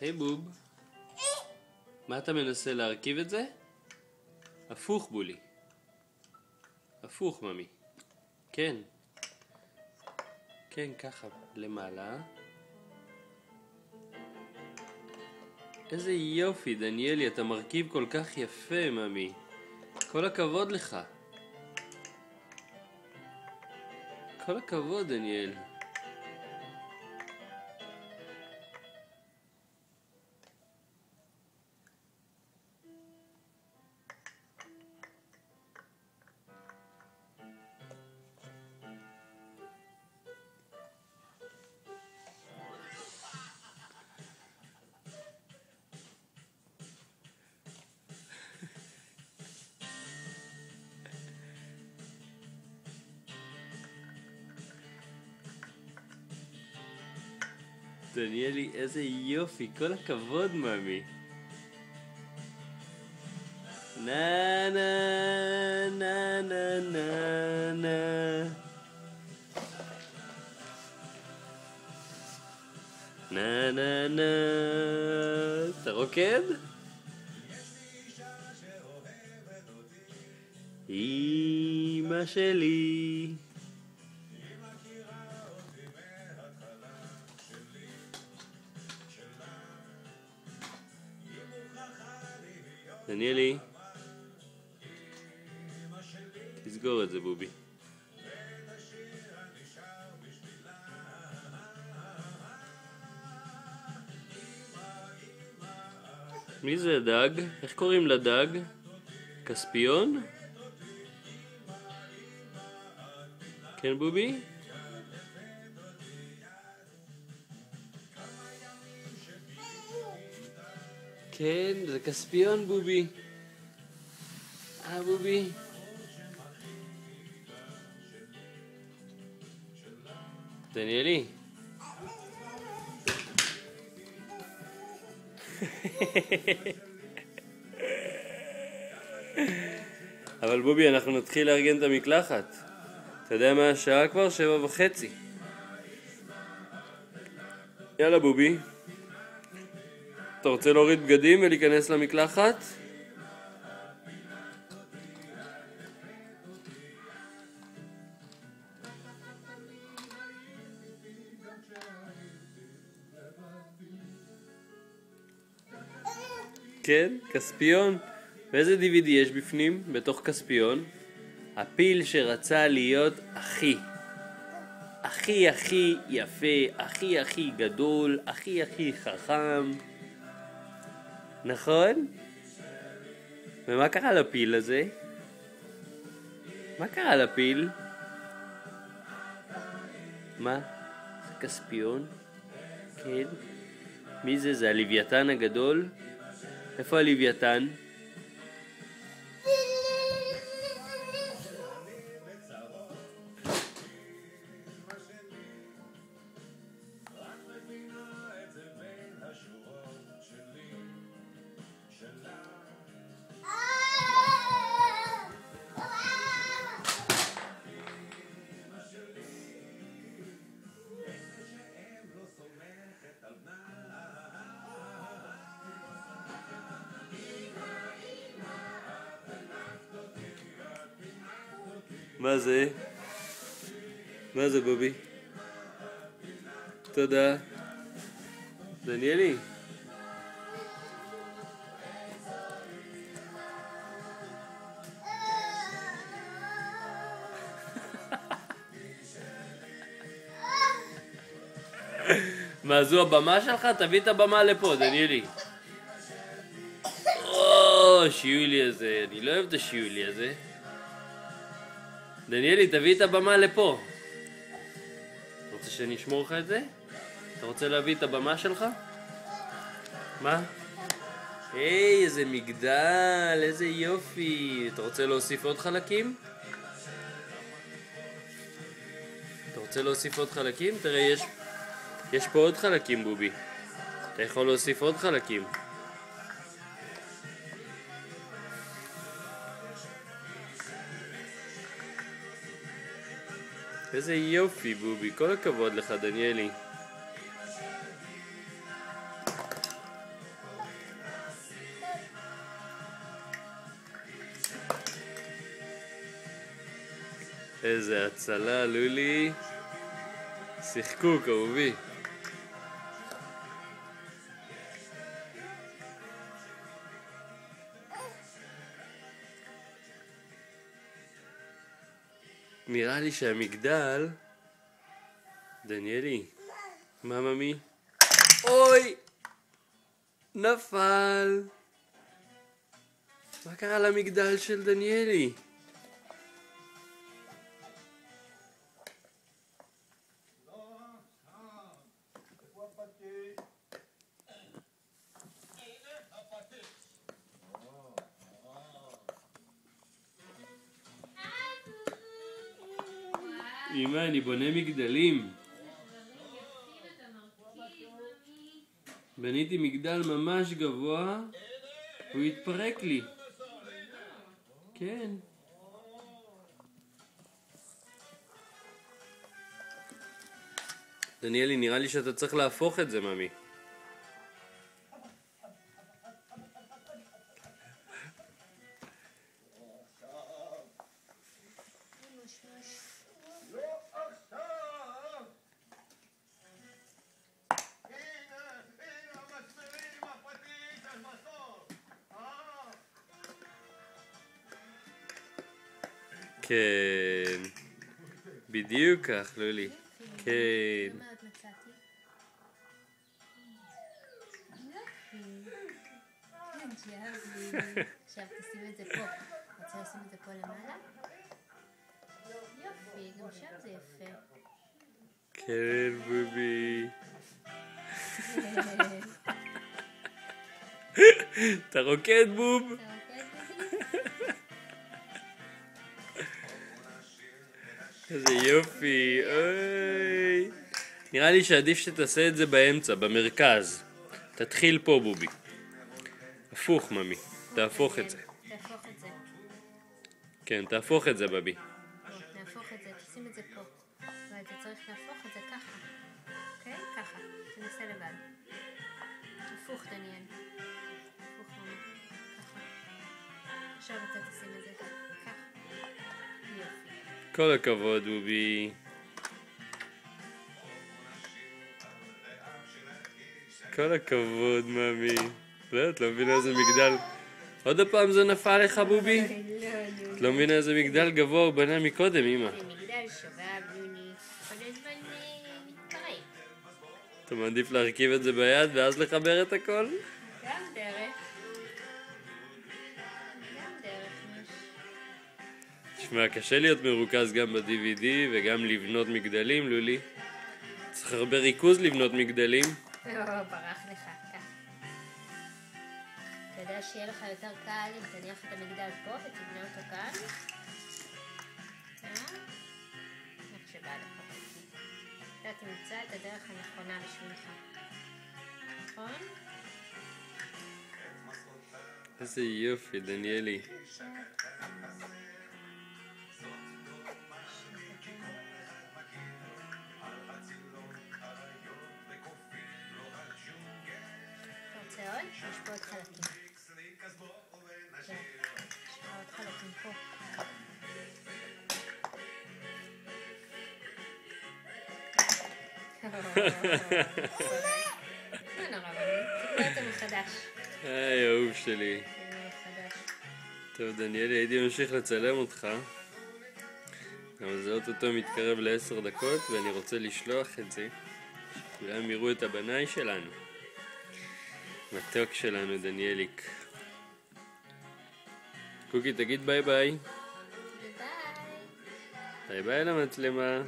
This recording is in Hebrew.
היי בוב, מה אתה מנסה להרכיב את זה? הפוך בולי. הפוך ממי. כן. כן, ככה, למעלה. איזה יופי, דניאלי, אתה מרכיב כל כך יפה, ממי. כל הכבוד לך. כל הכבוד, דניאל. דניאלי, איזה יופי, כל הכבוד, ממי. נה נה נה נה נה נה נה נה נה. אתה רוקד? אמא שלי. דניאלי, תסגור את זה בובי. מי זה דג? איך קוראים לדג? כספיון? כן בובי? כן, זה כספיון בובי. בובי. דניאלי. אבל בובי, אנחנו נתחיל לארגן את המקלחת. אתה יודע מה השעה כבר? 7:30. יאללה בובי. אתה רוצה להוריד בגדים ולהיכנס למקלחת? כן, כספיון. ואיזה DVD יש בפנים, בתוך כספיון? הפיל שרצה להיות הכי יפה, הכי גדול, הכי חכם. נכון? ומה קרה לפיל הזה? מה קרה לפיל? מה? זה כספיון? כן. מי זה? זה הלוויתן הגדול? איפה הלוויתן? מה זה? מה זה בובי? תודה. דניאלי. מה, זו הבמה שלך? תביא את הבמה לפה, דניאלי. שיולי הזה, אני לא אוהב את השיולי הזה. דניאלי, תביא את הבמה לפה. אתה רוצה שאני אשמור לך את זה? אתה רוצה להביא את הבמה שלך? מה? היי, איזה מגדל, איזה יופי. אתה רוצה להוסיף עוד חלקים? אתה רוצה להוסיף עוד חלקים? תראה, יש פה עוד חלקים, בובי. אתה יכול להוסיף עוד חלקים. איזה יופי בובי, כל הכבוד לך דניאלי. איזה הצלה, לולי. שיחקו, אהובי. נראה לי שהמגדל... דניאלי, מה ממי? אוי! נפל! מה קרה למגדל של דניאלי? אמא, אני בונה מגדלים. בניתי מגדל ממש גבוה, הוא התפרק לי. כן. דניאלי, נראה לי שאתה צריך להפוך את זה, ממי. כן, בדיוק כך, לולי. כן. עכשיו תשים את זה פה. רוצה לשים את זה פה למעלה? יופי, גם שם זה יפה. כן, בובי. אתה רוקד, בוב? איזה יופי, אוי. נראה לי שעדיף שתעשה את זה באמצע, במרכז. תתחיל פה, בובי. הפוך, ממי. תהפוך את זה. תהפוך את זה. כן, תהפוך את זה, בבי. נהפוך את זה, תשים את זה פה. ואתה צריך להפוך את זה ככה. אוקיי? ככה. תנסה לבד. הפוך, דניאל. הפוך, ממי. ככה. עכשיו אתה תשים את זה ככה. יופי. כל הכבוד, בובי. כל הכבוד, ממי. לא, את לא מבינה איזה מגדל. עוד הפעם זה נפל לך, בובי? את לא מבינה איזה מגדל גבוה הוא בנה מקודם, אמא. זה מגדל שובב, לולי. כל הזמן מתפרק. אתה מעדיף להרכיב את זה ביד ואז לחבר את הכל? גם דרך. גם דרך. תשמע, קשה להיות מרוכז גם ב-DVD וגם לבנות מגדלים, לולי. צריך הרבה ריכוז לבנות מגדלים. ברח לך, ככה. אתה יודע שיהיה לך יותר קל אם תניח את המגדל פה ותבנה אותו כאן? איך שבא לך. אתה תמצא את הדרך הנכונה בשבילך. נכון? איזה יופי, דניאלי. עוד? יש פה עוד חלקים. יש עוד חלקים פה. לא נורא, תקרא אותו מחדש. היי, אהוב שלי. טוב, דניאלי, הייתי ממשיך לצלם אותך. אבל זה אוטוטו מתקרב ל10 דקות, ואני רוצה לשלוח את זה. כולם יראו את הבנאי שלנו. מתוק שלנו, דניאליק. קוקי, תגיד ביי ביי. ביי. ביי ביי למצלמה.